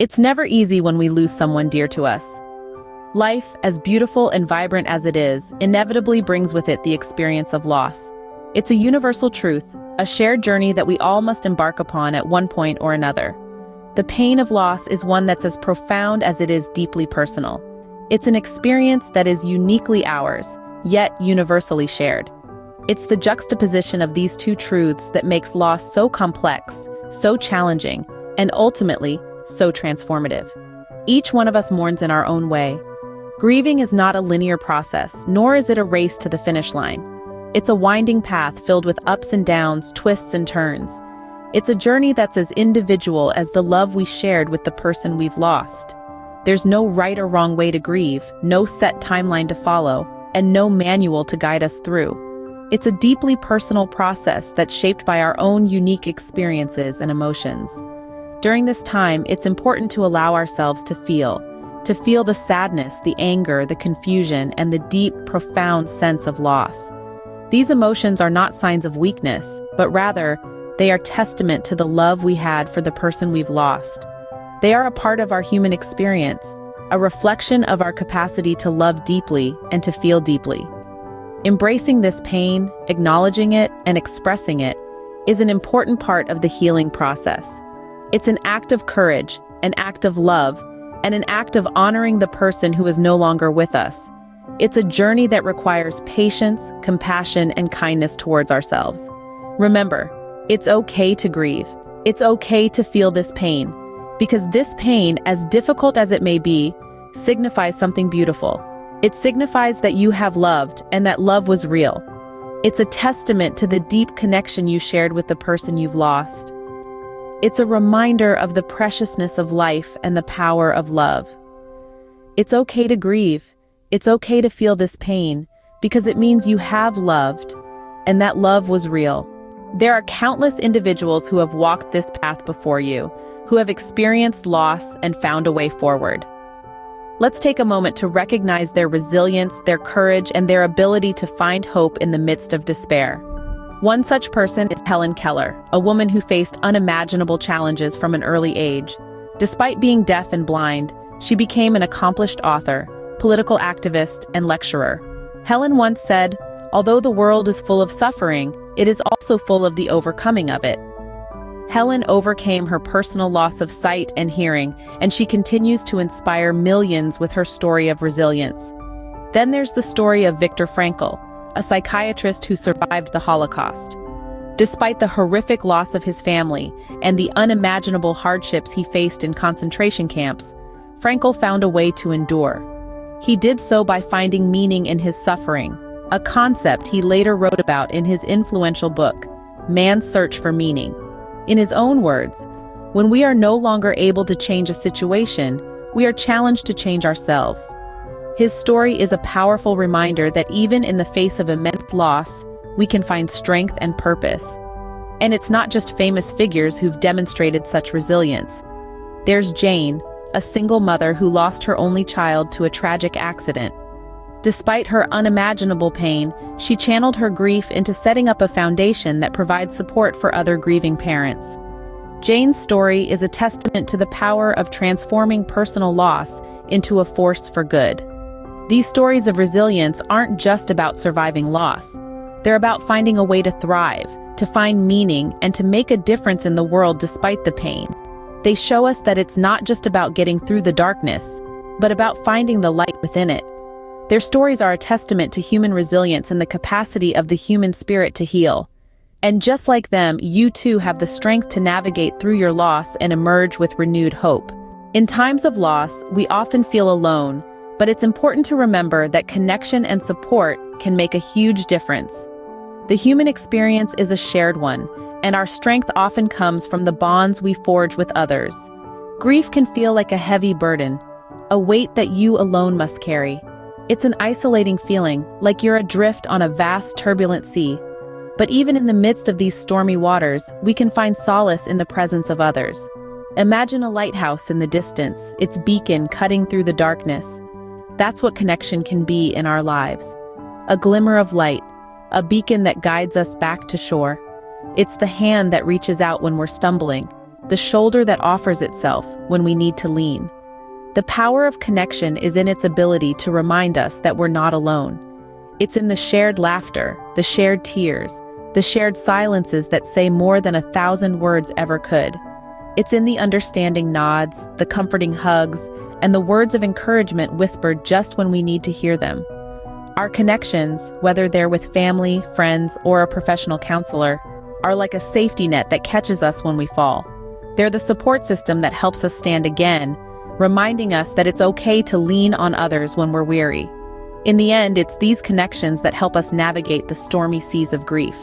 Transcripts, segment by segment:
It's never easy when we lose someone dear to us. Life, as beautiful and vibrant as it is, inevitably brings with it the experience of loss. It's a universal truth, a shared journey that we all must embark upon at one point or another. The pain of loss is one that's as profound as it is deeply personal. It's an experience that is uniquely ours, yet universally shared. It's the juxtaposition of these two truths that makes loss so complex, so challenging, and ultimately, so transformative. Each one of us mourns in our own way. Grieving is not a linear process, nor is it a race to the finish line. It's a winding path filled with ups and downs, twists and turns. It's a journey that's as individual as the love we shared with the person we've lost. There's no right or wrong way to grieve, no set timeline to follow, and no manual to guide us through. It's a deeply personal process that's shaped by our own unique experiences and emotions. During this time, it's important to allow ourselves to feel the sadness, the anger, the confusion, and the deep, profound sense of loss. These emotions are not signs of weakness, but rather, they are testament to the love we had for the person we've lost. They are a part of our human experience, a reflection of our capacity to love deeply and to feel deeply. Embracing this pain, acknowledging it, and expressing it is an important part of the healing process. It's an act of courage, an act of love, and an act of honoring the person who is no longer with us. It's a journey that requires patience, compassion, and kindness towards ourselves. Remember, it's okay to grieve. It's okay to feel this pain, because this pain, as difficult as it may be, signifies something beautiful. It signifies that you have loved and that love was real. It's a testament to the deep connection you shared with the person you've lost. It's a reminder of the preciousness of life and the power of love. It's okay to grieve. It's okay to feel this pain, because it means you have loved, and that love was real. There are countless individuals who have walked this path before you, who have experienced loss and found a way forward. Let's take a moment to recognize their resilience, their courage, and their ability to find hope in the midst of despair. One such person is Helen Keller, a woman who faced unimaginable challenges from an early age. Despite being deaf and blind, she became an accomplished author, political activist, and lecturer. Helen once said, "Although the world is full of suffering, it is also full of the overcoming of it." Helen overcame her personal loss of sight and hearing, and she continues to inspire millions with her story of resilience. Then there's the story of Viktor Frankl, a psychiatrist who survived the Holocaust. Despite the horrific loss of his family and the unimaginable hardships he faced in concentration camps, Frankl found a way to endure. He did so by finding meaning in his suffering, a concept he later wrote about in his influential book, Man's Search for Meaning. In his own words, when we are no longer able to change a situation, we are challenged to change ourselves. His story is a powerful reminder that even in the face of immense loss, we can find strength and purpose. And it's not just famous figures who've demonstrated such resilience. There's Jane, a single mother who lost her only child to a tragic accident. Despite her unimaginable pain, she channeled her grief into setting up a foundation that provides support for other grieving parents. Jane's story is a testament to the power of transforming personal loss into a force for good. These stories of resilience aren't just about surviving loss. They're about finding a way to thrive, to find meaning, and to make a difference in the world despite the pain. They show us that it's not just about getting through the darkness, but about finding the light within it. Their stories are a testament to human resilience and the capacity of the human spirit to heal. And just like them, you too have the strength to navigate through your loss and emerge with renewed hope. In times of loss, we often feel alone, but it's important to remember that connection and support can make a huge difference. The human experience is a shared one, and our strength often comes from the bonds we forge with others. Grief can feel like a heavy burden, a weight that you alone must carry. It's an isolating feeling, like you're adrift on a vast, turbulent sea. But even in the midst of these stormy waters, we can find solace in the presence of others. Imagine a lighthouse in the distance, its beacon cutting through the darkness. That's what connection can be in our lives. A glimmer of light, a beacon that guides us back to shore. It's the hand that reaches out when we're stumbling, the shoulder that offers itself when we need to lean. The power of connection is in its ability to remind us that we're not alone. It's in the shared laughter, the shared tears, the shared silences that say more than 1,000 words ever could. It's in the understanding nods, the comforting hugs, and the words of encouragement whispered just when we need to hear them. Our connections, whether they're with family, friends, or a professional counselor, are like a safety net that catches us when we fall. They're the support system that helps us stand again, reminding us that it's okay to lean on others when we're weary. In the end, it's these connections that help us navigate the stormy seas of grief.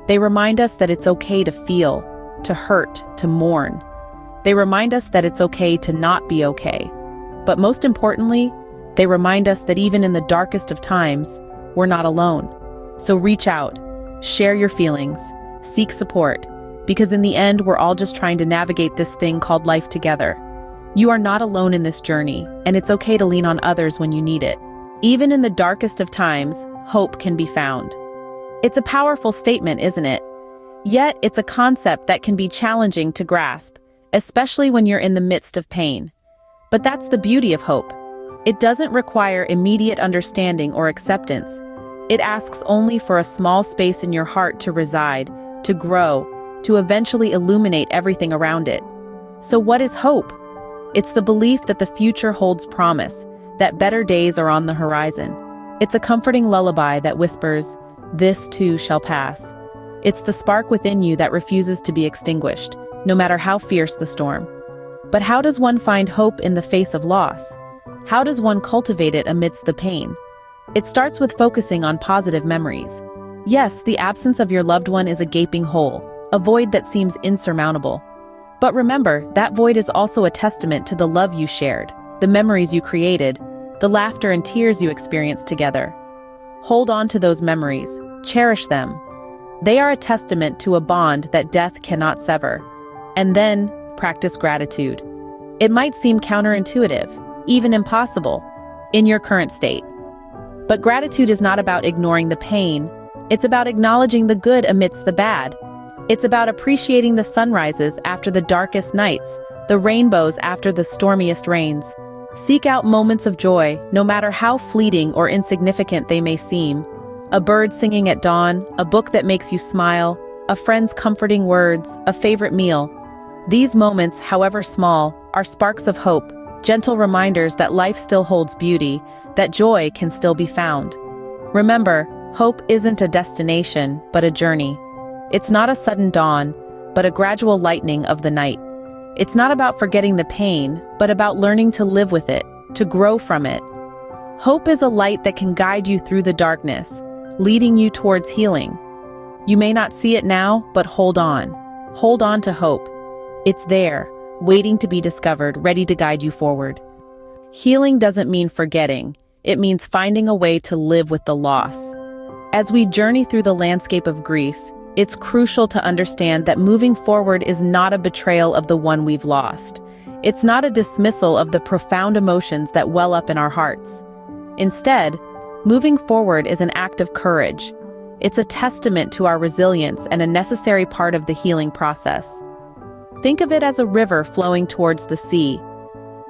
They remind us that it's okay to feel, to hurt, to mourn. They remind us that it's okay to not be okay. But most importantly, they remind us that even in the darkest of times, we're not alone. So reach out, share your feelings, seek support, because in the end, we're all just trying to navigate this thing called life together. You are not alone in this journey, and it's okay to lean on others when you need it. Even in the darkest of times, hope can be found. It's a powerful statement, isn't it? Yet, it's a concept that can be challenging to grasp, especially when you're in the midst of pain. But that's the beauty of hope. It doesn't require immediate understanding or acceptance. It asks only for a small space in your heart to reside, to grow, to eventually illuminate everything around it. So what is hope? It's the belief that the future holds promise, that better days are on the horizon. It's a comforting lullaby that whispers, "This too shall pass." It's the spark within you that refuses to be extinguished, no matter how fierce the storm. But how does one find hope in the face of loss? How does one cultivate it amidst the pain? It starts with focusing on positive memories. Yes, the absence of your loved one is a gaping hole, a void that seems insurmountable. But remember, that void is also a testament to the love you shared, the memories you created, the laughter and tears you experienced together. Hold on to those memories, cherish them. They are a testament to a bond that death cannot sever. And then, practice gratitude. It might seem counterintuitive, even impossible, in your current state. But gratitude is not about ignoring the pain. It's about acknowledging the good amidst the bad. It's about appreciating the sunrises after the darkest nights, the rainbows after the stormiest rains. Seek out moments of joy, no matter how fleeting or insignificant they may seem. A bird singing at dawn, a book that makes you smile, a friend's comforting words, a favorite meal. These moments, however small, are sparks of hope, gentle reminders that life still holds beauty, that joy can still be found. Remember, hope isn't a destination, but a journey. It's not a sudden dawn, but a gradual lightening of the night. It's not about forgetting the pain, but about learning to live with it, to grow from it. Hope is a light that can guide you through the darkness, leading you towards healing. You may not see it now, but hold on. Hold on to hope. It's there, waiting to be discovered, ready to guide you forward. Healing doesn't mean forgetting. It means finding a way to live with the loss. As we journey through the landscape of grief, it's crucial to understand that moving forward is not a betrayal of the one we've lost. It's not a dismissal of the profound emotions that well up in our hearts. Instead, moving forward is an act of courage. It's a testament to our resilience and a necessary part of the healing process. Think of it as a river flowing towards the sea.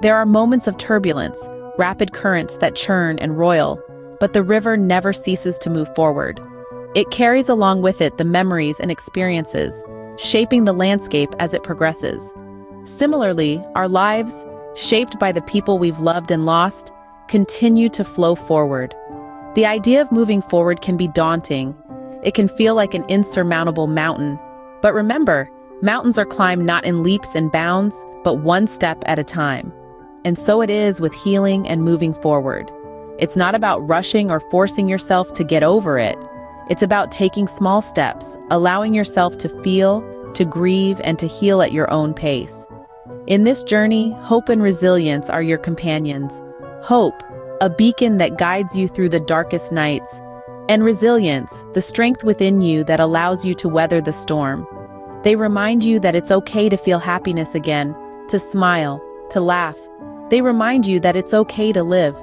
There are moments of turbulence, rapid currents that churn and roil, but the river never ceases to move forward. It carries along with it the memories and experiences, shaping the landscape as it progresses. Similarly, our lives, shaped by the people we've loved and lost, continue to flow forward. The idea of moving forward can be daunting. It can feel like an insurmountable mountain. But remember, mountains are climbed not in leaps and bounds, but one step at a time. And so it is with healing and moving forward. It's not about rushing or forcing yourself to get over it. It's about taking small steps, allowing yourself to feel, to grieve, and to heal at your own pace. In this journey, hope and resilience are your companions. Hope, a beacon that guides you through the darkest nights, and resilience, the strength within you that allows you to weather the storm. They remind you that it's okay to feel happiness again, to smile, to laugh. They remind you that it's okay to live.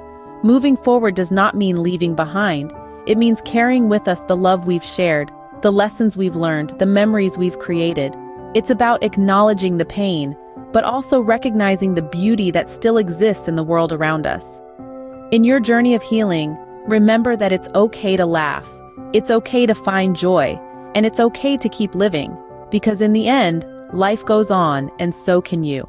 Moving forward does not mean leaving behind. It means carrying with us the love we've shared, the lessons we've learned, the memories we've created. It's about acknowledging the pain, but also recognizing the beauty that still exists in the world around us. In your journey of healing, remember that it's okay to laugh, it's okay to find joy, and it's okay to keep living, because in the end, life goes on and so can you.